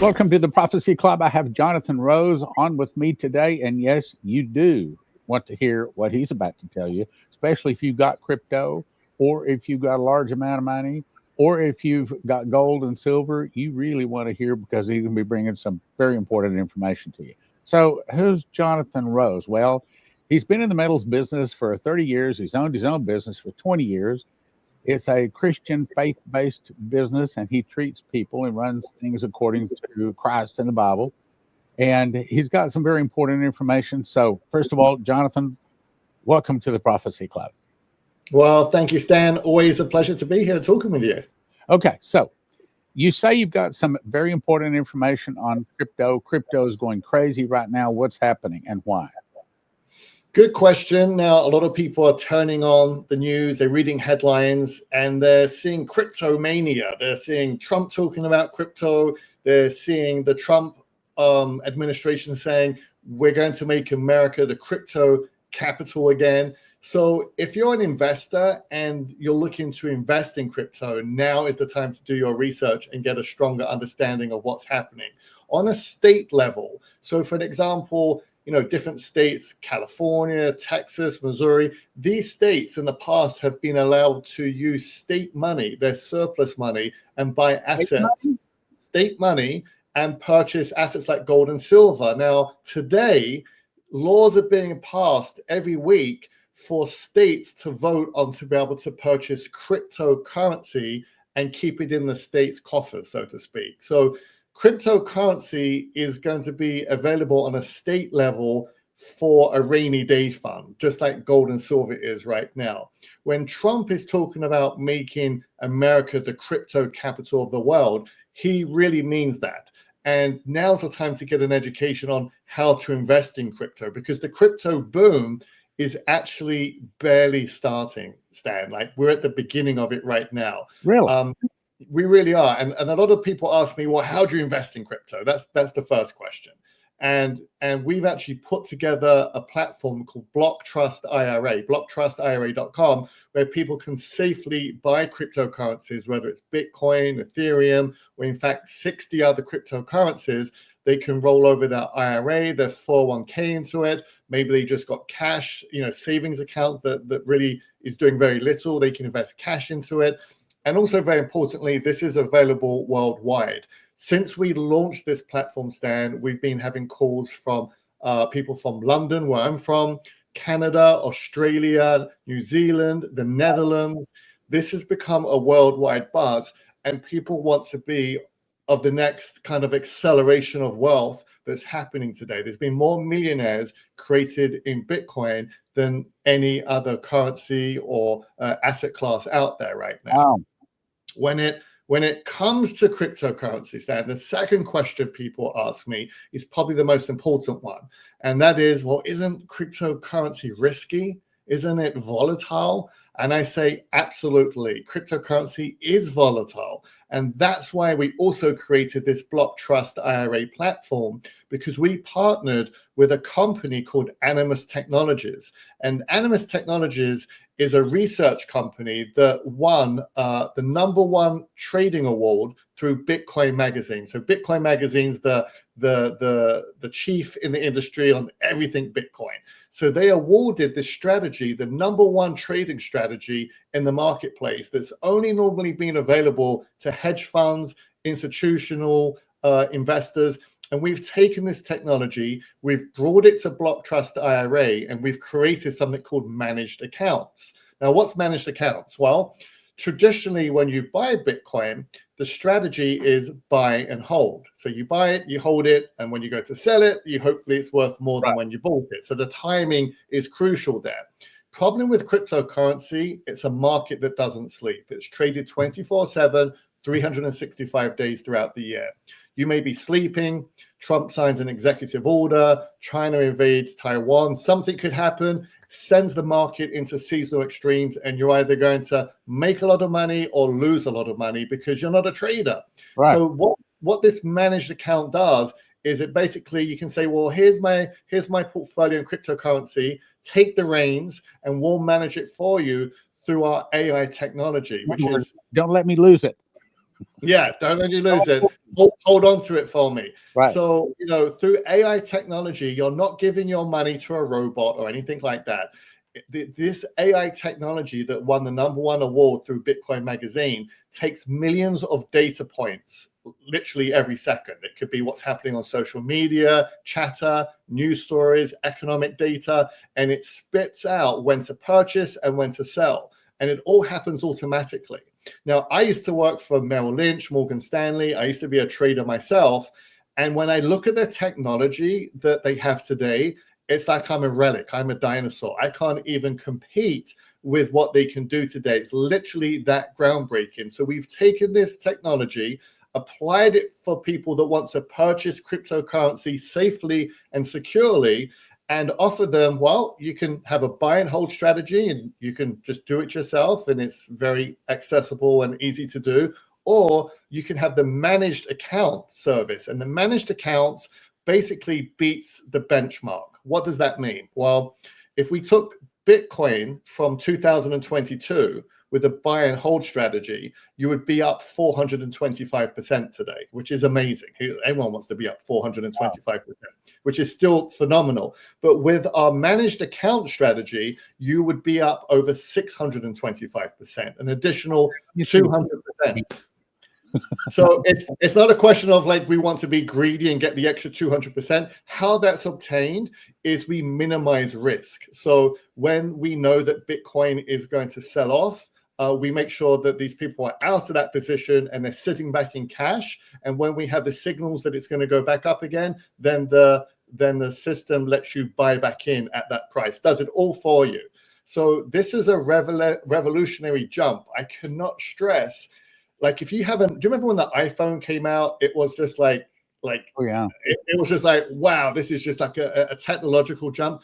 Welcome to the Prophecy Club. I have Jonathan Rose on with me today. And yes, you do want to hear what he's about to tell you, especially if you've got crypto or if you've got a large amount of money or if you've got gold and silver. You really want to hear because he's going to be bringing some very important information to you. So who's Jonathan Rose? Well, he's been in the metals business for 30 years. He's owned his own business for 20 years. It's a Christian faith-based business, and he treats people and runs things according to Christ and the Bible. And he's got some very important information. So first of all, Jonathan, welcome to the Prophecy Club. Well, thank you, Stan. Always a pleasure to be here talking with you. Okay, so you say you've got some very important information on crypto. Crypto is going crazy right now. What's happening and why? Good question. Now, a lot of people are turning on the news, they're reading headlines, and they're seeing crypto mania. They're seeing Trump talking about crypto. They're seeing the Trump administration saying, we're going to make America the crypto capital again. So if you're an investor and you're looking to invest in crypto, now is the time to do your research and get a stronger understanding of what's happening on a state level. So for an example, different states, California, Texas, Missouri, these states in the past have been allowed to use state money, their surplus money, and buy assets, state money, and purchase assets like gold and silver. Now, today, laws are being passed every week for states to vote on to be able to purchase cryptocurrency and keep it in the state's coffers, so to speak. So cryptocurrency is going to be available on a state level for a rainy day fund, just like gold and silver is right now. When Trump is talking about making America the crypto capital of the world, he really means that. And now's the time to get an education on how to invest in crypto, because the crypto boom is actually barely starting, Stan. Like, we're at the beginning of it right now. Really? We really are. And a lot of people ask me, well, how do you invest in crypto? That's the first question. And we've actually put together a platform called Block Trust IRA, blocktrustira.com, where people can safely buy cryptocurrencies, whether it's Bitcoin, Ethereum, or in fact 60 other cryptocurrencies. They can roll over their IRA, their 401k into it. Maybe they just got cash, savings account that really is doing very little. They can invest cash into it. And also, very importantly, this is available worldwide. Since we launched this platform, Stan, we've been having calls from people from London, where I'm from, Canada, Australia, New Zealand, the Netherlands. This has become a worldwide buzz, and people want to be of the next kind of acceleration of wealth that's happening today. There's been more millionaires created in Bitcoin than any other currency or asset class out there right now. Wow. When it comes to cryptocurrency, Stan, the second question people ask me is probably the most important one. And that is, well, isn't cryptocurrency risky? Isn't it volatile? And I say, absolutely. Cryptocurrency is volatile. And that's why we also created this Block Trust IRA platform, because we partnered with a company called Animus Technologies. And Animus Technologies is a research company that won the #1 trading award through Bitcoin Magazine. So Bitcoin Magazine's the chief in the industry on everything Bitcoin. So they awarded this strategy the #1 trading strategy in the marketplace that's only normally been available to hedge funds, institutional investors. And we've taken this technology, we've brought it to Block Trust IRA, and we've created something called managed accounts. Now, what's managed accounts? Well, traditionally, when you buy Bitcoin, the strategy is buy and hold. So you buy it, you hold it, and when you go to sell it, hopefully it's worth more than when you bought it. So the timing is crucial there. Problem with cryptocurrency, it's a market that doesn't sleep. It's traded 24/7, 365 days throughout the year. You may be sleeping, Trump signs an executive order, China invades Taiwan, something could happen, sends the market into seasonal extremes, and you're either going to make a lot of money or lose a lot of money because you're not a trader. Right. So what this managed account does is it basically, you can say, well, here's my portfolio in cryptocurrency, take the reins, and we'll manage it for you through our AI technology, which is... Don't let me lose it. Yeah, don't let you lose it. hold on to it for me. Right. So, through AI technology, you're not giving your money to a robot or anything like that. This AI technology that won the #1 award through Bitcoin Magazine takes millions of data points literally every second. It could be what's happening on social media, chatter, news stories, economic data, and it spits out when to purchase and when to sell. And it all happens automatically. Now, I used to work for Merrill Lynch, Morgan Stanley. I used to be a trader myself. And when I look at the technology that they have today, it's like I'm a relic. I'm a dinosaur. I can't even compete with what they can do today. It's literally that groundbreaking. So we've taken this technology, applied it for people that want to purchase cryptocurrency safely and securely, and offer them, well, you can have a buy and hold strategy and you can just do it yourself and it's very accessible and easy to do. Or you can have the managed account service, and the managed accounts basically beats the benchmark. What does that mean? Well, if we took Bitcoin from 2022 with a buy and hold strategy, you would be up 425% today, which is amazing. Everyone wants to be up 425%, which is still phenomenal. But with our managed account strategy, you would be up over 625%, an additional 200%. So it's not a question of like we want to be greedy and get the extra 200%. How that's obtained is we minimize risk. So when we know that Bitcoin is going to sell off, we make sure that these people are out of that position and they're sitting back in cash. And when we have the signals that it's going to go back up again, then the system lets you buy back in at that price, does it all for you. So this is a revolutionary jump. I cannot stress. Like if you haven't, do you remember when the iPhone came out? It was just like oh yeah, it was just like, wow, this is just like a technological jump.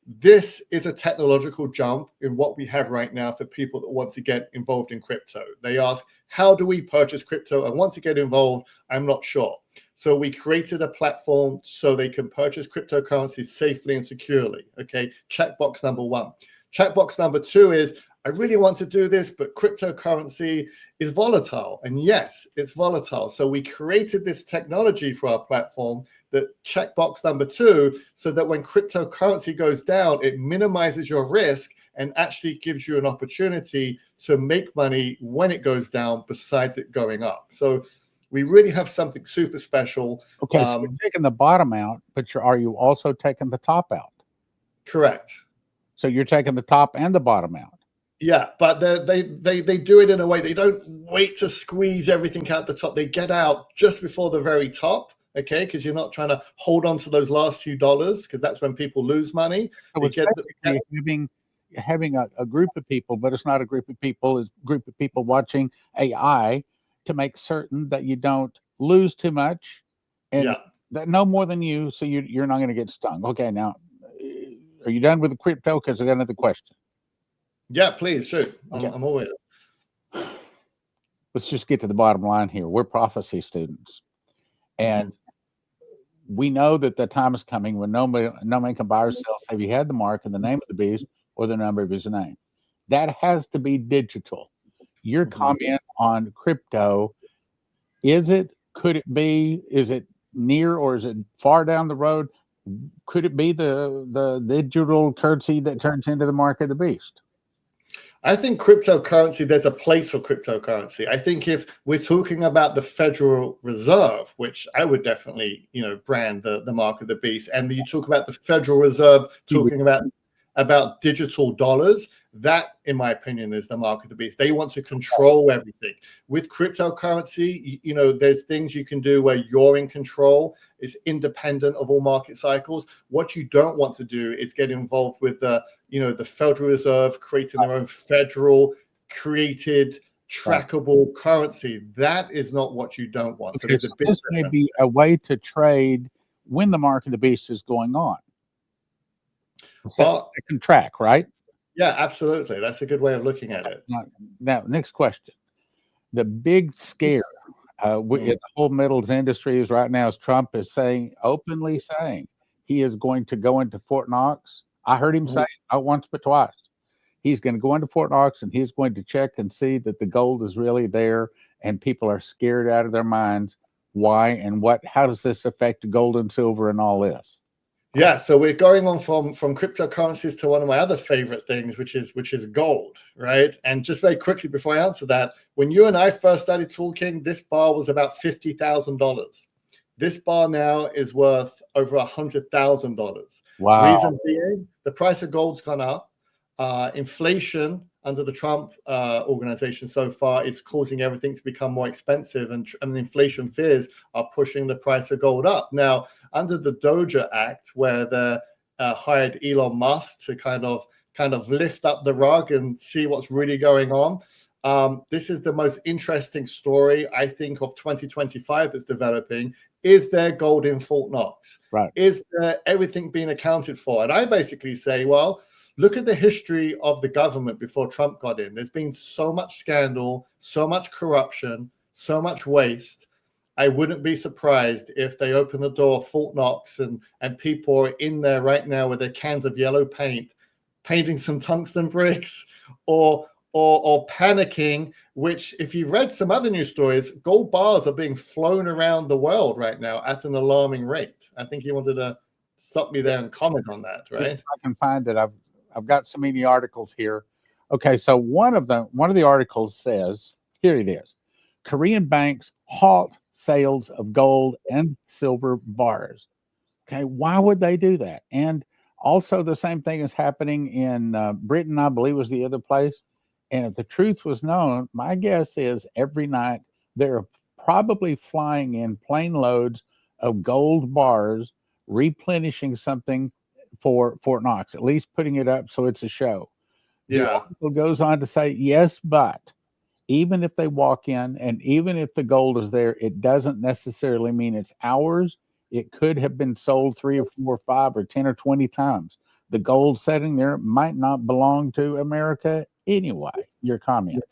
This is a technological jump in what we have right now for people that want to get involved in crypto. They ask, how do we purchase crypto? I want to get involved. I'm not sure. So we created a platform so they can purchase cryptocurrencies safely and securely. Okay, checkbox number 1. Checkbox number 2 is, I really want to do this, but cryptocurrency is volatile. And yes, it's volatile. So we created this technology for our platform, that checkbox number 2, so that when cryptocurrency goes down, it minimizes your risk and actually gives you an opportunity to make money when it goes down, besides it going up. So we really have something super special. Okay, so you're taking the bottom out, but are you also taking the top out? Correct. So you're taking the top and the bottom out. Yeah, but they do it in a way. They don't wait to squeeze everything out the top. They get out just before the very top, okay? Because you're not trying to hold on to those last few dollars, because that's when people lose money. So it's basically having a group of people, but it's not a group of people. It's a group of people watching AI to make certain that you don't lose too much, and that no more than you, so you're not going to get stung. Okay, now are you done with the crypto? Because I got another question. Yeah, please, shoot. Okay. I'm always. Let's just get to the bottom line here. We're prophecy students, and we know that the time is coming when no man can buy or sell save he had the mark and the name of the beast or the number of his name. That has to be digital. Your comment on crypto, could it be, is it near or is it far down the road? Could it be the digital currency that turns into the mark of the beast? I think cryptocurrency, there's a place for cryptocurrency. I think if we're talking about the Federal Reserve, which I would definitely, brand the mark of the beast, and you talk about the Federal Reserve talking about digital dollars, that, in my opinion, is the mark of the beast. They want to control everything. With cryptocurrency, there's things you can do where you're in control. It's independent of all market cycles. What you don't want to do is get involved with the Federal Reserve creating their own federal created trackable currency. That is not what you don't want. Okay, so this may be a way to trade when the mark of the beast is going on. Second track, right? Yeah, absolutely. That's a good way of looking at it. Now, next question. The big scare in the whole metals industry is right now is Trump is openly saying he is going to go into Fort Knox. I heard him say not once but twice. He's going to go into Fort Knox and he's going to check and see that the gold is really there, and people are scared out of their minds. why, and how does this affect gold and silver and all this? Yeah, so we're going on from cryptocurrencies to one of my other favorite things, which is gold, right? And just very quickly before I answer that, when you and I first started talking, this bar was about $50,000. This bar now is worth over $100,000. Wow. Reason being, the price of gold's gone up. Inflation under the Trump organization so far is causing everything to become more expensive, and inflation fears are pushing the price of gold up. Now, under the Doja Act, where they hired Elon Musk to kind of lift up the rug and see what's really going on. This is the most interesting story, I think, of 2025 that's developing. Is there gold in Fort Knox? Right. Is there everything being accounted for? And I basically say, well, look at the history of the government before Trump got in. There's been so much scandal, so much corruption, so much waste. I wouldn't be surprised if they open the door, Fort Knox, and people are in there right now with their cans of yellow paint, painting some tungsten bricks, or panicking. Which, if you've read some other news stories, gold bars are being flown around the world right now at an alarming rate. I think you wanted to stop me there and comment on that, right? If I can find it. I've got so many articles here. Okay, so one of the articles says, here it is: Korean banks halt sales of gold and silver bars. Okay, why would they do that? And also, the same thing is happening in Britain, I believe, was the other place. And if the truth was known, my guess is every night they're probably flying in plane loads of gold bars, replenishing something for Fort Knox, at least putting it up so it's a show. The Yeah. article goes on to say, yes, but even if they walk in and even if the gold is there, it doesn't necessarily mean it's ours. It could have been sold 3 or 4 or 5 or 10 or 20 times. The gold sitting there might not belong to America anyway. Your comment.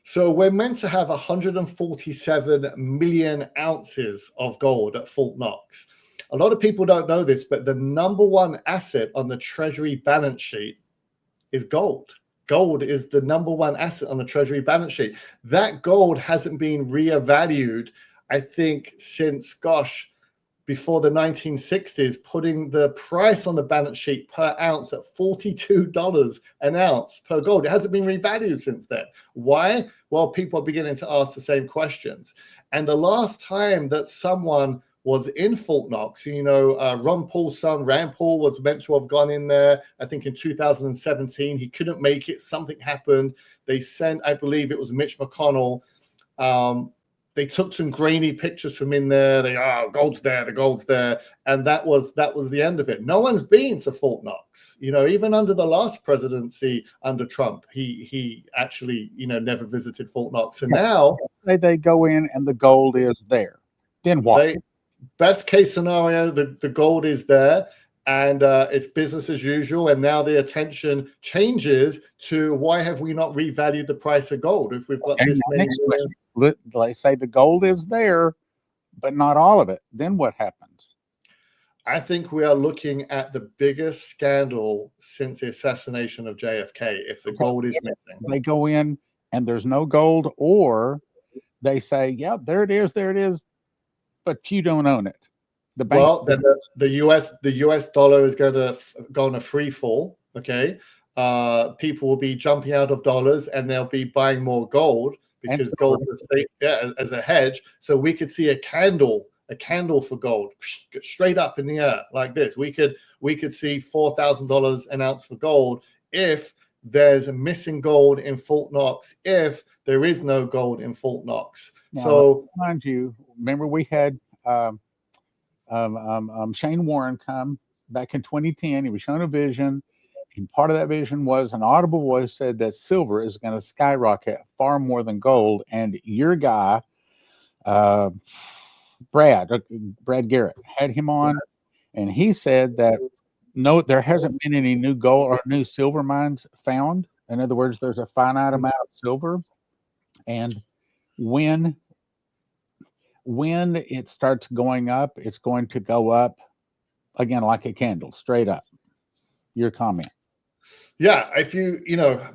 So we're meant to have 147 million ounces of gold at Fort Knox. A lot of people don't know this, but the number one asset on the Treasury balance sheet is gold. Gold is the number one asset on the Treasury balance sheet. That gold hasn't been reevaluated, I think, since, before the 1960s, putting the price on the balance sheet per ounce at $42 an ounce per gold. It hasn't been revalued since then. Why? Well, people are beginning to ask the same questions. And the last time that someone was in Fort Knox, Ron Paul's son, Rand Paul, was meant to have gone in there, I think in 2017. He couldn't make it. Something happened. They sent, I believe it was Mitch McConnell. They took some grainy pictures from in there. Gold's there, the gold's there. And that was the end of it. No one's been to Fort Knox. Even under the last presidency under Trump, he actually, never visited Fort Knox. And now they go in and the gold is there. Then what? Best case scenario, the gold is there and it's business as usual. And now the attention changes to, why have we not revalued the price of gold if we've got this many millions? Let's say the gold is there, but not all of it. Then what happens? I think we are looking at the biggest scandal since the assassination of JFK. If the gold is missing, they go in and there's no gold, or they say, "Yeah, there it is, but you don't own it." The bank. Well, then the US dollar is going to go on a free fall. Okay, people will be jumping out of dollars and they'll be buying more gold because gold is as a hedge. So we could see a candle for gold straight up in the air like this. We could see $4,000 an ounce for gold if there's a missing gold in Fort Knox, if there is no gold in Fort Knox. Now, so mind you, remember we had Shane Warren come back in 2010. He was shown a vision, and part of that vision was an audible voice said that silver is going to skyrocket far more than gold. And your guy, Brad Garrett, had him on, and he said that no, there hasn't been any new gold or new silver mines found. In other words, there's a finite amount of silver, and when it starts going up, it's going to go up again like a candle, straight up. Your comment. Yeah, if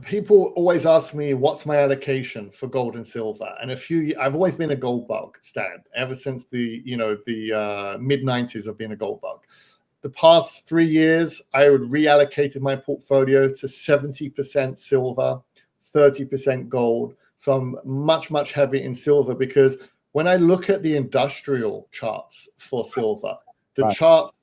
people always ask me what's my allocation for gold and silver, and I've always been a gold bug, Stan, ever since the mid '90s. I've been a gold bug. The past 3 years, I would reallocated my portfolio to 70% silver, 30% gold. So I'm much heavier in silver, because when I look at the industrial charts for silver, the Right. charts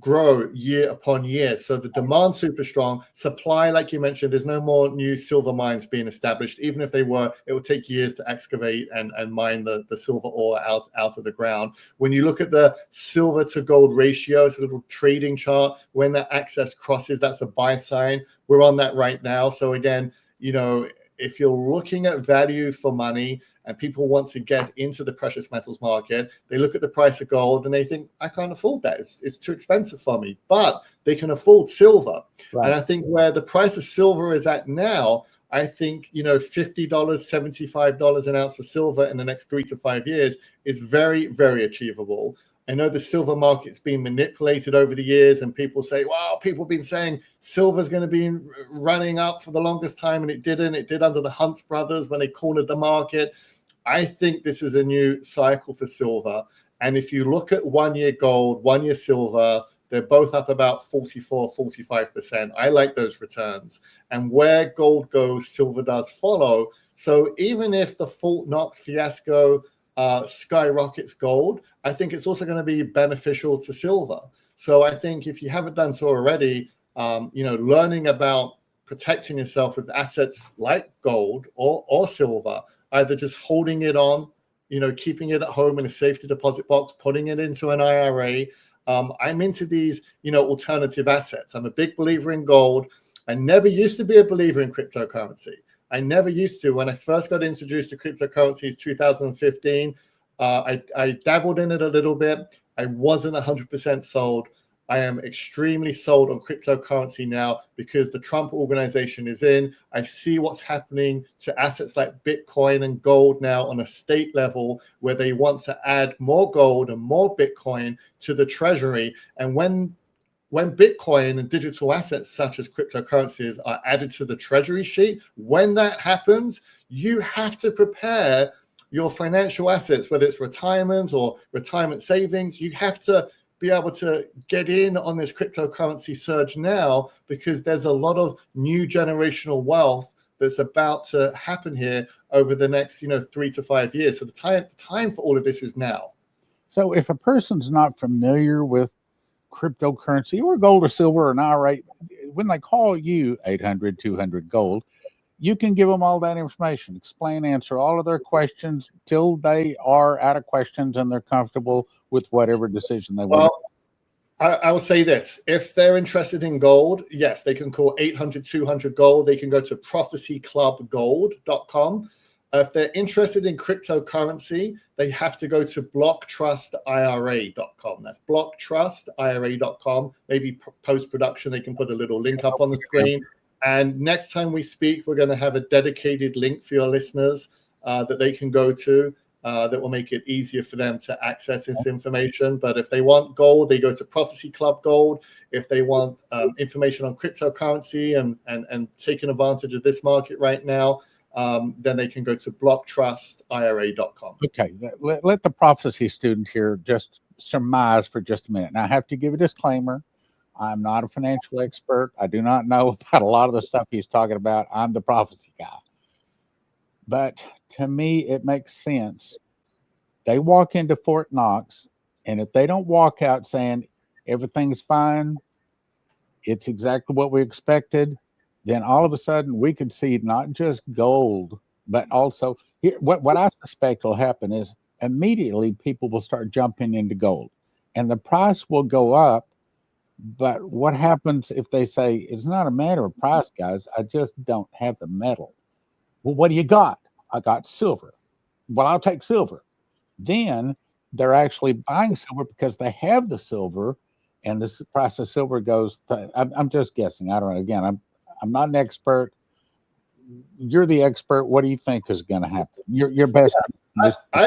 grow year upon year. So the demand's super strong. Supply, like you mentioned, there's no more new silver mines being established. Even if they were, it would take years to excavate and mine the silver ore out of the ground. When you look at the silver to gold ratio, it's a little trading chart. When that axis crosses, that's a buy sign. We're on that right now. So again, if you're looking at value for money and people want to get into the precious metals market, they look at the price of gold and they think, I can't afford that. It's too expensive for me. But they can afford silver. Right. And I think where the price of silver is at now, I think, $50, $75 an ounce for silver in the next 3 to 5 years is very, very achievable. I know the silver market's been manipulated over the years, and people say, wow, people have been saying silver's going to be running up for the longest time, and it didn't. It did under the Hunt brothers when they cornered the market. I think this is a new cycle for silver. And if you look at 1 year gold, 1 year silver, they're both up about 44, 45%. I like those returns. And where gold goes, silver does follow. So even if the Fort Knox fiasco skyrockets gold, I think it's also going to be beneficial to silver. So I think if you haven't done so already, learning about protecting yourself with assets like gold or silver, either just holding it on, keeping it at home in a safety deposit box, putting it into an IRA. I'm into these, alternative assets. I'm a big believer in gold. I never used to be a believer in cryptocurrency. I never used to. When I first got introduced to cryptocurrencies, 2015, I dabbled in it a little bit. I wasn't 100% sold. I am extremely sold on cryptocurrency now because the Trump organization is in. I see what's happening to assets like Bitcoin and gold now on a state level, where they want to add more gold and more Bitcoin to the treasury. And when Bitcoin and digital assets such as cryptocurrencies are added to the treasury sheet, when that happens, you have to prepare your financial assets, whether it's retirement or retirement savings. You have to be able to get in on this cryptocurrency surge now, because there's a lot of new generational wealth that's about to happen here over the next 3 to 5 years. So the time for all of this is now. So if a person's not familiar with cryptocurrency or gold or silver or an IRA, when they call you 800-200-GOLD, you can give them all that information, explain, answer all of their questions till they are out of questions and they're comfortable with whatever decision they want. Well, I will say this. If they're interested in gold, yes, they can call 800-200-GOLD. They can go to prophecyclubgold.com. If they're interested in cryptocurrency, they have to go to blocktrustira.com. That's blocktrustira.com. Maybe post-production, they can put a little link up on the screen. And next time we speak, we're going to have a dedicated link for your listeners that they can go to that will make it easier for them to access this information. But if they want gold, they go to Prophecy Club Gold. If they want information on cryptocurrency and taking advantage of this market right now, then they can go to blocktrustira.com. Okay, let the prophecy student here just surmise for just a minute. Now, I have to give a disclaimer. I'm not a financial expert. I do not know about a lot of the stuff he's talking about. I'm the prophecy guy. But to me, it makes sense. They walk into Fort Knox, and if they don't walk out saying everything's fine, it's exactly what we expected, then all of a sudden we could see not just gold, but also here, what I suspect will happen is immediately people will start jumping into gold and the price will go up. But what happens if they say, it's not a matter of price, guys, I just don't have the metal? Well, what do you got? I got silver. Well, I'll take silver. Then they're actually buying silver because they have the silver, and the price of silver goes to, I'm just guessing. I don't know. Again, I'm not an expert. You're the expert. What do you think is going to happen? Your best. I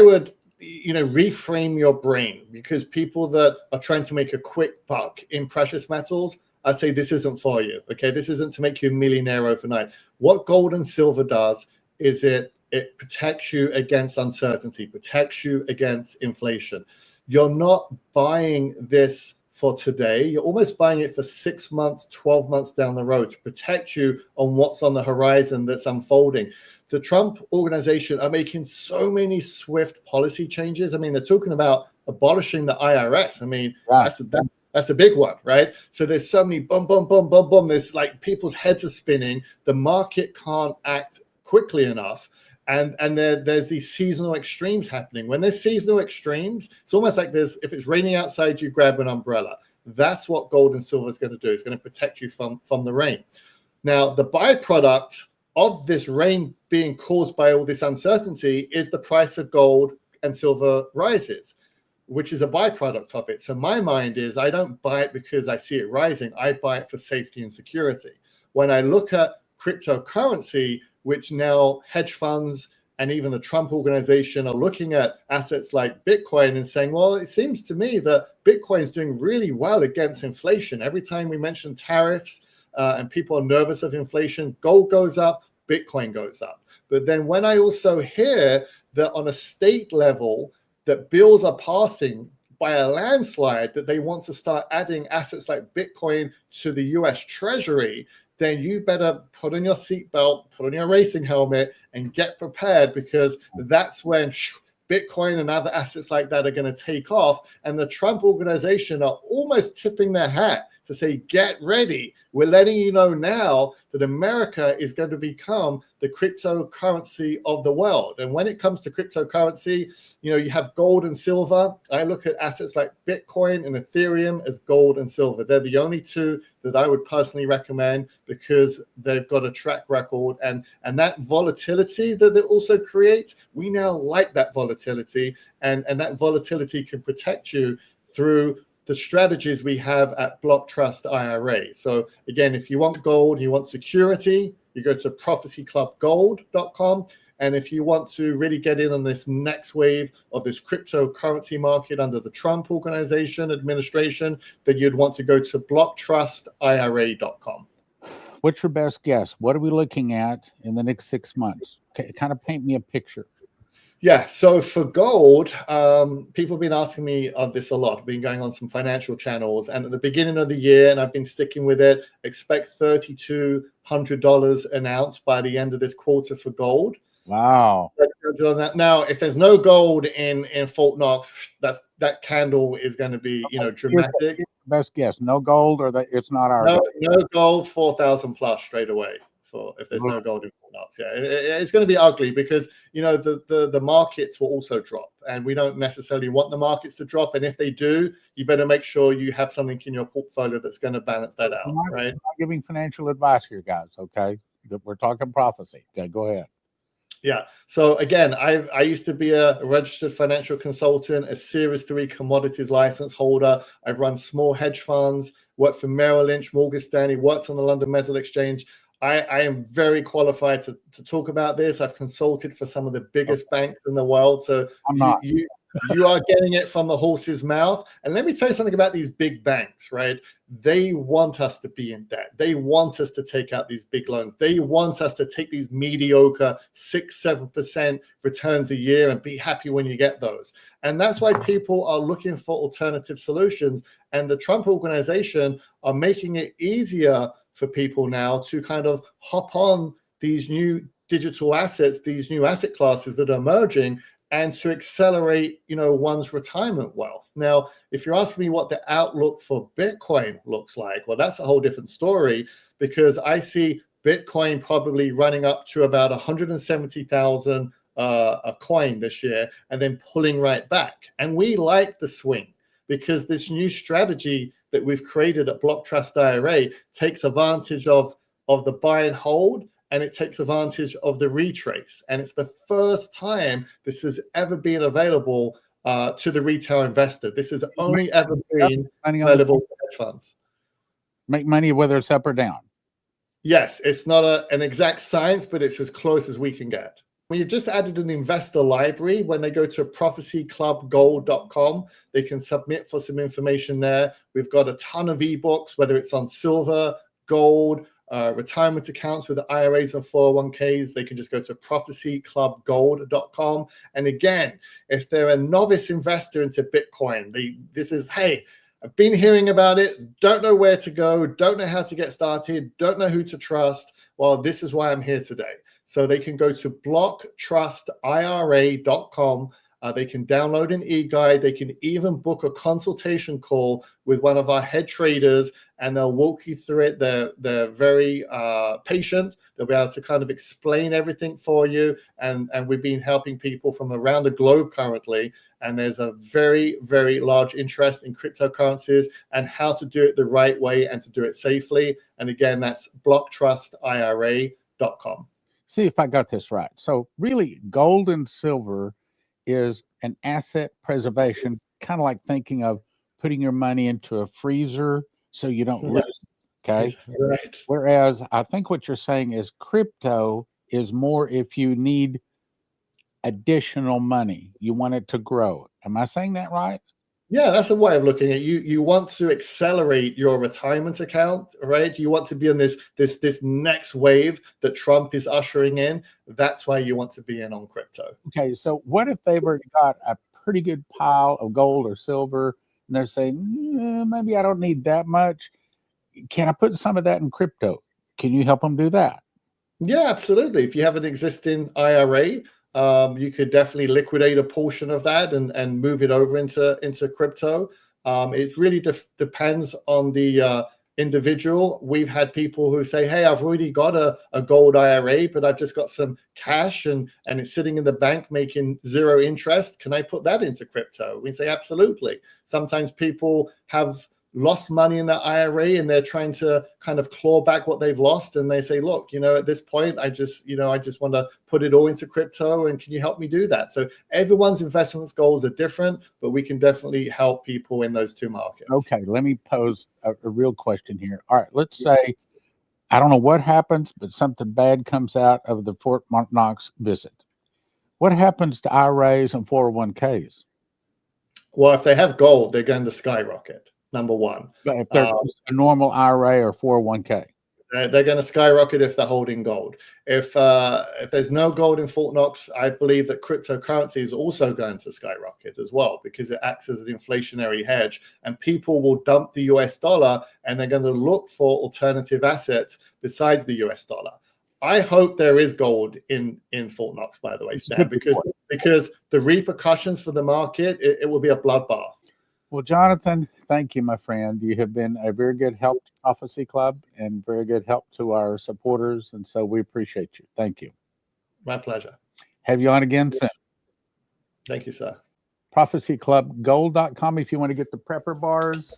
would reframe your brain, because people that are trying to make a quick buck in precious metals I'd say this isn't for you. Okay, this isn't to make you a millionaire overnight. What gold and silver does is it protects you against uncertainty, protects you against inflation. You're not buying this for today. You're almost buying it for 6 months, 12 months down the road to protect you on what's on the horizon that's unfolding. The Trump organization are making so many swift policy changes. I mean, they're talking about abolishing the IRS. I mean, that's a big one, right? So there's so many boom, boom, boom, boom, boom. There's like people's heads are spinning. The market can't act quickly enough. And there's these seasonal extremes happening. When there's seasonal extremes, it's almost like if it's raining outside, you grab an umbrella. That's what gold and silver is going to do. It's going to protect you from the rain. Now, the byproduct of this rain being caused by all this uncertainty is the price of gold and silver rises, which is a byproduct of it. So my mind is, I don't buy it because I see it rising. I buy it for safety and security. When I look at cryptocurrency, which now hedge funds and even the Trump organization are looking at assets like Bitcoin and saying, well, it seems to me that Bitcoin is doing really well against inflation. Every time we mention tariffs and people are nervous of inflation, gold goes up, Bitcoin goes up. But then when I also hear that on a state level, that bills are passing by a landslide that they want to start adding assets like Bitcoin to the US Treasury, then you better put on your seatbelt, put on your racing helmet, and get prepared, because that's when Bitcoin and other assets like that are going to take off. And the Trump organization are almost tipping their hat to say, get ready. We're letting you know now that America is going to become the cryptocurrency of the world. And when it comes to cryptocurrency, you have gold and silver. I look at assets like Bitcoin and Ethereum as gold and silver. They're the only two that I would personally recommend because they've got a track record. And that volatility that it also creates, we now like that volatility. And that volatility can protect you through the strategies we have at Block Trust IRA. So again, if you want gold, you want security, you go to prophecyclubgold.com. And if you want to really get in on this next wave of this cryptocurrency market under the Trump administration, then you'd want to go to blocktrustira.com. What's your best guess? What are we looking at in the next 6 months? Kind of paint me a picture. Yeah, so for gold, people have been asking me this a lot. I've been going on some financial channels, and at the beginning of the year, and I've been sticking with it, expect $3,200 an ounce by the end of this quarter for gold. Wow. Now, if there's no gold in Fort Knox, that candle is going to be, dramatic. Best guess, no gold, or that it's not our no gold, 4,000 plus straight away. If there's no gold in Fort Knox, it's going to be ugly because the markets will also drop, and we don't necessarily want the markets to drop. And if they do, you better make sure you have something in your portfolio that's going to balance that out. Right? I'm not giving financial advice here, guys. Okay, we're talking prophecy. Okay, go ahead. Yeah. So again, I used to be a registered financial consultant, a Series 3 commodities license holder. I've run small hedge funds, worked for Merrill Lynch, Morgan Stanley, worked on the London Metal Exchange. I am very qualified to talk about this. I've consulted for some of the biggest banks in the world. So you are getting it from the horse's mouth. And let me tell you something about these big banks, right? They want us to be in debt. They want us to take out these big loans. They want us to take these mediocre 6-7% returns a year and be happy when you get those. And that's why people are looking for alternative solutions. And the Trump organization are making it easier for people now to kind of hop on these new digital assets, these new asset classes that are emerging, and to accelerate, one's retirement wealth. Now, if you're asking me what the outlook for Bitcoin looks like, well, that's a whole different story, because I see Bitcoin probably running up to about 170,000 a coin this year, and then pulling right back. And we like the swing, because this new strategy that we've created at Block Trust IRA takes advantage of the buy and hold, and it takes advantage of the retrace. And it's the first time this has ever been available to the retail investor. This has only ever been available to hedge funds. Make money whether it's up or down. Yes, it's not an exact science, but it's as close as we can get. We've just added an investor library. When they go to prophecyclubgold.com, they can submit for some information there. We've got a ton of ebooks, whether it's on silver, gold, retirement accounts with IRAs and 401ks. They can just go to prophecyclubgold.com. And again, if they're a novice investor into Bitcoin, this is, hey, I've been hearing about it, don't know where to go, don't know how to get started, don't know who to trust. Well, this is why I'm here today. So they can go to blocktrustira.com. They can download an e-guide. They can even book a consultation call with one of our head traders, and they'll walk you through it. They're very patient. They'll be able to kind of explain everything for you. And we've been helping people from around the globe currently. And there's a very, very large interest in cryptocurrencies and how to do it the right way and to do it safely. And again, that's blocktrustira.com. See if I got this right. So really, gold and silver is an asset preservation, kind of like thinking of putting your money into a freezer so you don't lose it, okay? Right. Whereas I think what you're saying is crypto is more if you need additional money, you want it to grow. Am I saying that right? Yeah, that's a way of looking at it. You want to accelerate your retirement account, right? You want to be in this next wave that Trump is ushering in. That's why you want to be in on crypto. Okay, so what if they've already got a pretty good pile of gold or silver, and they're saying, maybe I don't need that much. Can I put some of that in crypto? Can you help them do that? Yeah, absolutely. If you have an existing IRA, you could definitely liquidate a portion of that and move it over into crypto. It really depends on the individual. We've had people who say, hey, I've already got a gold IRA, but I've just got some cash and it's sitting in the bank making 0 interest. Can I put that into crypto? We say, absolutely. Sometimes people have lost money in their IRA and they're trying to kind of claw back what they've lost. And they say, look, at this point, I just want to put it all into crypto. And can you help me do that? So everyone's investment goals are different, but we can definitely help people in those two markets. Okay, let me pose a real question here. All right, let's say, I don't know what happens, but something bad comes out of the Fort Knox visit. What happens to IRAs and 401ks? Well, if they have gold, they're going to skyrocket. Number one. But if they're just a normal IRA or 401k, they're going to skyrocket if they're holding gold. If there's no gold in Fort Knox, I believe that cryptocurrency is also going to skyrocket as well, because it acts as an inflationary hedge, and people will dump the US dollar and they're going to look for alternative assets besides the US dollar. I hope there is gold in Fort Knox, by the way, Stan, because the repercussions for the market, it will be a bloodbath. Well, Jonathan, thank you, my friend. You have been a very good help to Prophecy Club and very good help to our supporters. And so we appreciate you. Thank you. My pleasure. Have you on again soon. Thank you, sir. prophecyclubgold.com if you want to get the prepper bars.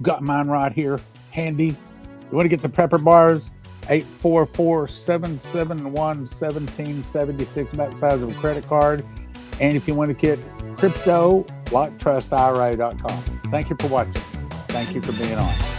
Got mine right here, handy. You want to get the prepper bars? 844-771-1776, about the size of a credit card. And if you want to get crypto, blocktrustira.com. Thank you for watching. Thank you for being on.